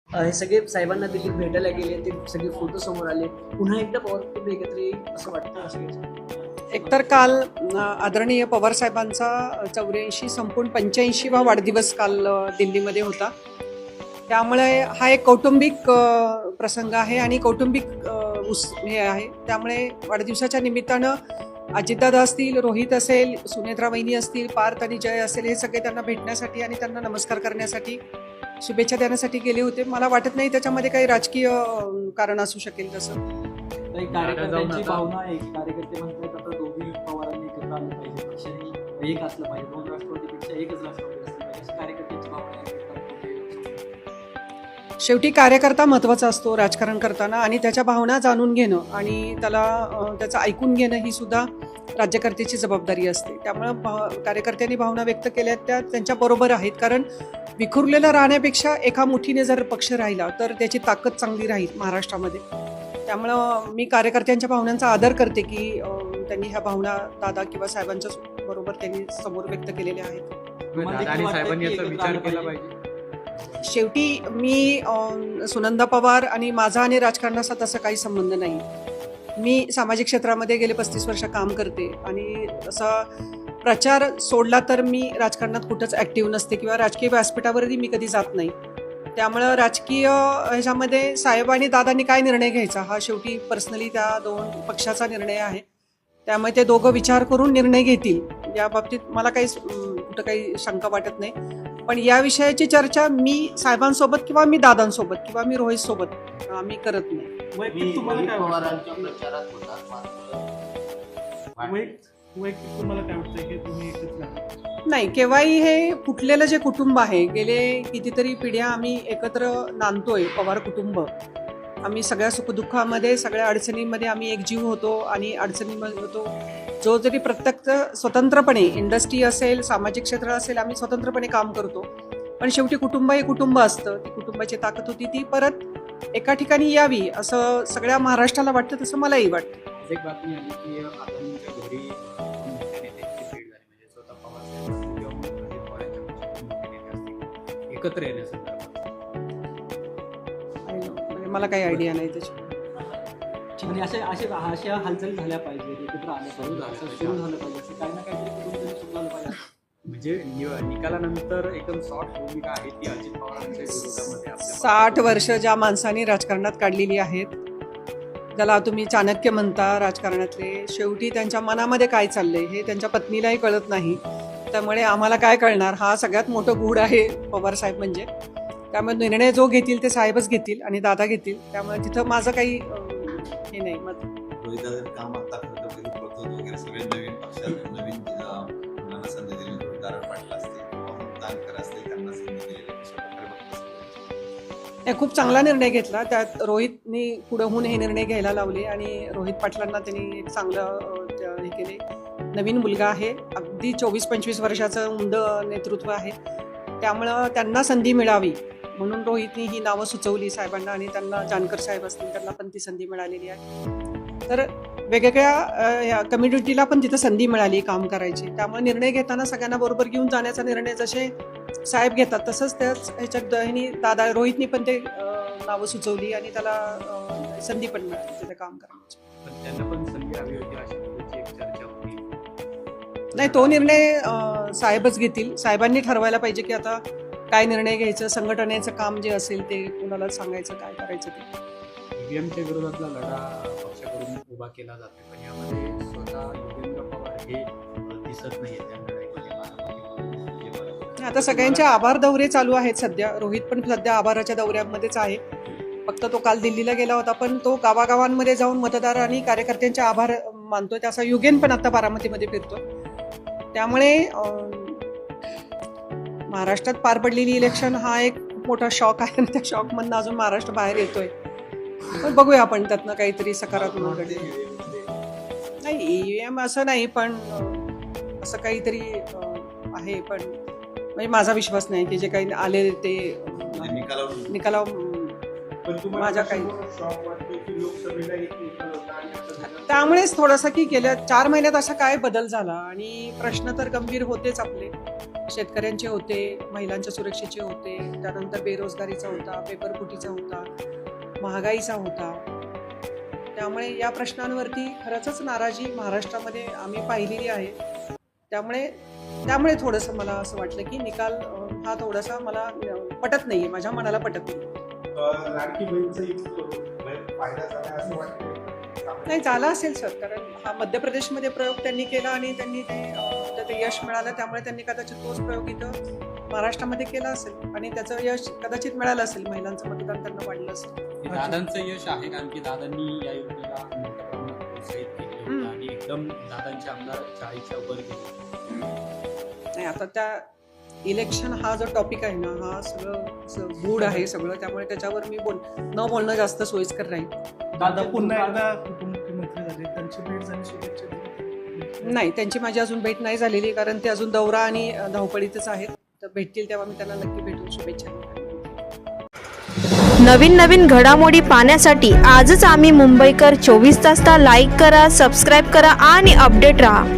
हे सगळे साहेबांना देखील भेटायला गेले, ते सगळे फोटो समोर आले. पुन्हा एकदा पवार कुटुंब एकत्र येईल असं वाटतं सगळ्यांना. एकतर काल आदरणीय पवार साहेबांचा 84 संपूर्ण 85वा वाढदिवस काल दिल्लीमध्ये होता. त्यामुळे हा एक कौटुंबिक प्रसंग आहे आणि कौटुंबिक हे आहे. त्यामुळे वाढदिवसाच्या निमित्तानं अजितदादा असतील, रोहित असेल, सुनेत्रा वहिनी असतील, पार्थ आणि जय असेल, हे सगळे त्यांना भेटण्यासाठी आणि त्यांना नमस्कार करण्यासाठी, शुभेच्छा देण्यासाठी गेले होते. मला वाटत नाही त्याच्यामध्ये काही राजकीय कारण असू शकेल तसं. कार्यकर्त्यांची भावना आहे. कार्यकर्ते म्हणतात आता दोघी पवारांनी एकत्र आले पाहिजे, पक्षही एक असलं पाहिजे, दोन राष्ट्रवादीपेक्षा एकच राष्ट्रवादी असलं पाहिजे, अशी कार्यकर्त्यांची भावना आहे. शेवटी कार्यकर्ता महत्त्वाचा असतो राजकारण करताना आणि त्याच्या भावना जाणून घेणं आणि त्याचं ऐकून घेणं ही सुद्धा राज्यकर्त्याची जबाबदारी असते. त्यामुळं कार्यकर्त्यांनी भावना व्यक्त केल्या त्या त्यांच्या बरोबर आहेत, कारण विखुरलेलं राहण्यापेक्षा एका मुठीने जर पक्ष राहिला तर त्याची ताकद चांगली राहील महाराष्ट्रामध्ये. त्यामुळं मी कार्यकर्त्यांच्या भावनांचा आदर करते की त्यांनी ह्या भावना दादा किंवा साहेबांच्या बरोबर त्यांनी समोर व्यक्त केलेल्या आहेत. आणि साहेबांनी याचा विचार केला पाहिजे. शेवटी मी सुनंदा पवार आणि माझा आणि राजकारणाचा तसा काही संबंध नाही. मी सामाजिक क्षेत्रामध्ये गेले 35 वर्ष काम करते आणि असा प्रचार सोडला तर मी राजकारणात कुठंच ॲक्टिव्ह नसते किंवा राजकीय व्यासपीठावरही मी कधी जात नाही. त्यामुळं राजकीय ह्याच्यामध्ये साहेब आणि दादांनी काय निर्णय घ्यायचा हा शेवटी पर्सनली त्या दोन पक्षाचा निर्णय आहे. त्यामुळे ते दोघं विचार करून निर्णय घेतील. या बाबतीत मला कुठं काही शंका वाटत नाही. पण या विषयाची चर्चा मी साहेबांसोबत किंवा मी दादांसोबत किंवा मी रोहित सोबत आम्ही करत नाही. वैयक्तिक तुम्हाला काय पवारांच्या प्रचारात होतात वैयक्तिक तुम्हाला काय वाटतं की तुम्ही एकच राहा? नाही, केव्हाही हे फुटलेलं जे कुटुंब आहे, गेले कितीतरी पिढ्या आम्ही एकत्र नांदतोय. पवार कुटुंब आम्ही सगळ्या सुखदुःखामध्ये सगळ्या अडचणींमध्ये आम्ही एकजीव होतो आणि अडचणीमध्ये होतो. जो जरी प्रत्यक्ष स्वतंत्रपणे इंडस्ट्री असेल, सामाजिक क्षेत्र असेल, आम्ही स्वतंत्रपणे काम करतो. पण शेवटी कुटुंब हे कुटुंब असतं. ती कुटुंबाची ताकद होती ती परत एका ठिकाणी यावी असं सगळ्या महाराष्ट्राला वाटतं, तसं मलाही वाटतं. एक बातमी आली की आदानींच्या घरी मोठ्या नेत्यांची भेट झाली, म्हणजे स्वतः पवार साहेब किंवा अजित पवारांच्या पक्षातील मोठे नेते असतील एकत्र येण्यासंदर्भात. म्हणजे मला काही आयडिया नाही त्याची. म्हणजे अशा हालचाली झाल्या पाहिजे, एकत्र आल्या पाहिजे, असं सुरू झालं पाहिजे, असं काही ना काहीतरी कुठून सुरू झालं पाहिजे. म्हणजे निकालानंतर एकदम शॉर्ट भूमिका आहे ती अजित पवारांच्या विरोधामध्ये. 60 वर्ष ज्या माणसांनी राजकारणात काढलेली आहेत, ज्याला तुम्ही चाणक्य म्हणता राजकारणातले, शेवटी त्यांच्या मनामध्ये काय चाललंय हे त्यांच्या पत्नीलाही कळत नाही. त्यामुळे आम्हाला काय कळणार, हा सगळ्यात मोठं गूढ आहे पवार साहेब म्हणजे. त्यामुळे निर्णय जो घेतील ते साहेबच घेतील आणि दादा घेतील. त्यामुळे तिथं माझं काही हे नाही मत. काम आता वगैरे सगळे नवीन पक्षात नवीन मुलांना संधी दिली. रोहिदार पाटील असतील किंवा दानकर असतील, त्यांना संधी दिलेली खूप चांगला निर्णय घेतला. त्यात रोहितनी पुढे होऊन हे निर्णय घ्यायला लावले आणि रोहित पाटलांना त्यांनी एक चांगलं हे केले. नवीन मुलगा आहे, अगदी 24-25 वर्षाचं उंद नेतृत्व आहे. त्यामुळं त्यांना संधी मिळावी म्हणून रोहितनी ही नावं सुचवली साहेबांना आणि त्यांना जानकर साहेब असतील त्यांना पण ती संधी मिळालेली आहे. तर वेगवेगळ्या कम्युनिटीला पण तिथं संधी मिळाली काम करायची. त्यामुळे निर्णय घेताना सगळ्यांना बरोबर घेऊन जाण्याचा निर्णय जसे साहेब घेतात तसंच त्याच ह्याच्यात दादा रोहितनी पण ते नावं सुचवली आणि त्याला संधी पण मिळाली तिथे काम करण्याची. पण त्यांना पण संधी हवी होती अशी एक चर्चा होती. नाही, तो निर्णय साहेबच घेतील. साहेबांनी ठरवायला पाहिजे की आता काय निर्णय घ्यायचं, संघटनेचं काम जे असेल ते कुणाला सांगायचं, काय करायचं ते. ईव्हीएमच्या विरोधातला लढा पक्षाकडून उभा केला जातो, पण यामध्ये स्वतः योगेंद्र पवार हे दिसत नाहीये त्या लढाईमध्ये. आता सगळ्यांचे आभार दौरे चालू आहेत सध्या. रोहित पण सध्या आभाराच्या दौऱ्यामध्येच आहे. फक्त तो काल दिल्लीला गेला होता, पण तो गावागावांमध्ये जाऊन मतदार आणि कार्यकर्त्यांचे आभार मानतोय. त्याचा युगेन पण आता बारामतीमध्ये फिरतो. त्यामुळे महाराष्ट्रात पार पडलेली इलेक्शन हा एक मोठा शॉक आहे आणि त्या शॉकमधनं अजून महाराष्ट्र बाहेर येतोय. पण बघूया आपण त्यातनं काहीतरी सकारात्मक घडेल. नाही, ईव्हीएम असं नाही, पण असं काहीतरी आहे. पण म्हणजे माझा विश्वास नाही की जे काही आले ते निकालावर माझ्या काही. त्यामुळेच थोडंसं की गेल्या 4 महिन्यात असा काय बदल झाला आणि प्रश्न तर गंभीर होतेच आपले. शेतकऱ्यांचे होते, महिलांच्या सुरक्षेचे होते, त्यानंतर बेरोजगारीचा होता, पेपरफुटीचा होता, महागाईचा होता. त्यामुळे या प्रश्नांवरती खरंच नाराजी महाराष्ट्रामध्ये आम्ही पाहिलेली आहे. त्यामुळे थोडंसं मला असं वाटलं की निकाल हा थोडासा मला पटत नाही आहे, माझ्या मनाला पटत नाही. लाडकी बहीणचा फायदा झाला असं वाटतं? नाही, झाला असेल सर, कारण हा मध्य प्रदेशमध्ये प्रयोग त्यांनी केला आणि त्यांनी ते यश मिळालं. त्यामुळे त्यांनी कदाचित तोच प्रयोग इथं महाराष्ट्रामध्ये केला असेल आणि त्याचं यश कदाचित मिळालं असेल. महिलांचं मतदान त्यांना वाढलं असेल. हे दादांचं यश आहे, कारण की दादांनी या योजनेला मोठ्या प्रमाणात प्रोत्साहित केलं होतं आणि एकदम दादांचे आमदार 40च्या वर गेले. नाही, आता त्या इलेक्शन हा जो टॉपिक आहे ना, हा सगळं गूढ आहे सगळं. त्यामुळे त्याच्यावर मी न बोलणं जास्त सोयीस्कर राहील. दादा पुन्हा एकदा उपमुख्यमंत्री झाले, त्यांची भेट झाली, शुभेच्छा दिल्या? नाही, त्यांची माझी अजून भेट नाही झालेली, कारण ते अजून दौरा आणि धावपळीतच आहेत. तर भेटतील तेव्हा मी त्यांना नक्की भेटून शुभेच्छा देईन. नवीन घडामोडी पाहण्यासाठी आजच आम्ही मुंबईकर 24 तासला लाईक करा, सबस्क्राईब करा आणि अपडेट राहा.